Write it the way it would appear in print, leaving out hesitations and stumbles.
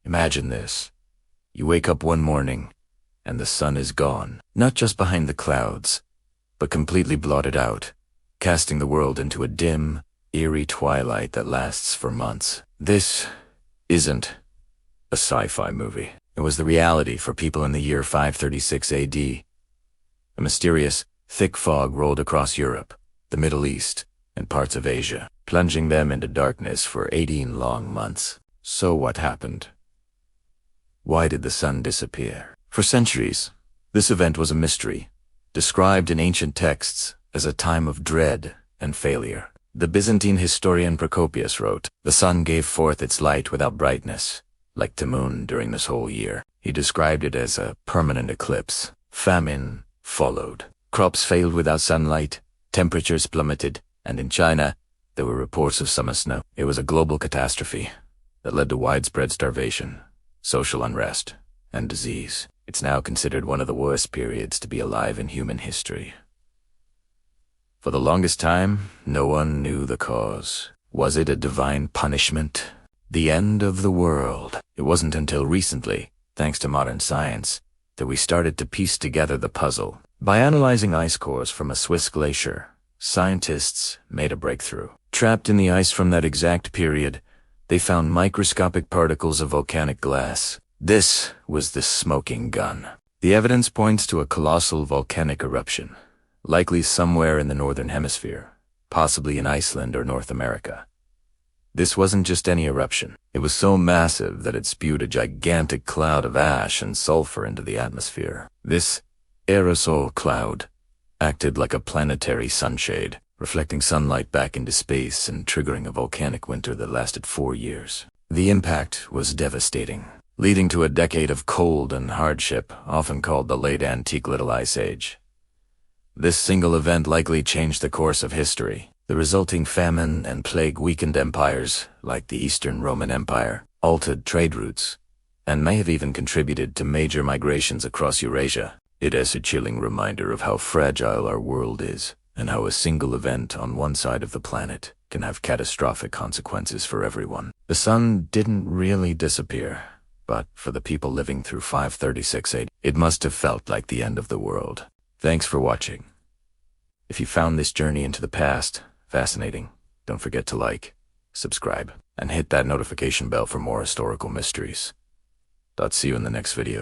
Imagine this. You wake up one morning, and the sun is gone, not just behind the clouds, but completely blotted out, casting the world into a dim, eerie twilight that lasts for months. This isn't a sci-fi movie. It was the reality for people in the year 536 AD. A mysterious, thick fog rolled across Europe, the Middle East, and parts of Asia, plunging them into darkness for 18 long months. So what happened? Why did the sun disappear? For centuries, this event was a mystery, described in ancient texts as a time of dread and failure. The Byzantine historian Procopius wrote, "The sun gave forth its light without brightness, like the moon during this whole year." He described it as a permanent eclipse. Famine followed. Crops failed without sunlight, temperatures plummeted, and in China, there were reports of summer snow. It was a global catastrophe that led to widespread starvation, social unrest, and disease. It's now considered one of the worst periods to be alive in human history. For the longest time, no one knew the cause. Was it a divine punishment? The end of the world? It wasn't until recently, thanks to modern science, that we started to piece together the puzzle. By analyzing ice cores from a Swiss glacier, scientists made a breakthrough. Trapped in the ice from that exact period, they found microscopic particles of volcanic glass. This was the smoking gun. The evidence points to a colossal volcanic eruption, likely somewhere in the northern hemisphere, possibly in Iceland or North America. This wasn't just any eruption. It was so massive that it spewed a gigantic cloud of ash and sulfur into the atmosphere. This aerosol cloud acted like a planetary sunshade, reflecting sunlight back into space and triggering a volcanic winter that lasted 4 years. The impact was devastating, leading to a decade of cold and hardship, often called the Late Antique Little Ice Age. This single event likely changed the course of history. The resulting famine and plague weakened empires, like the Eastern Roman Empire, altered trade routes, and may have even contributed to major migrations across Eurasia. It is a chilling reminder of how fragile our world is, and how a single event on one side of the planet can have catastrophic consequences for everyone. The sun didn't really disappear, but for the people living through 536 AD, it must have felt like the end of the world. Thanks for watching. If you found this journey into the past fascinating, don't forget to like, subscribe, and hit that notification bell for more historical mysteries. See you in the next video.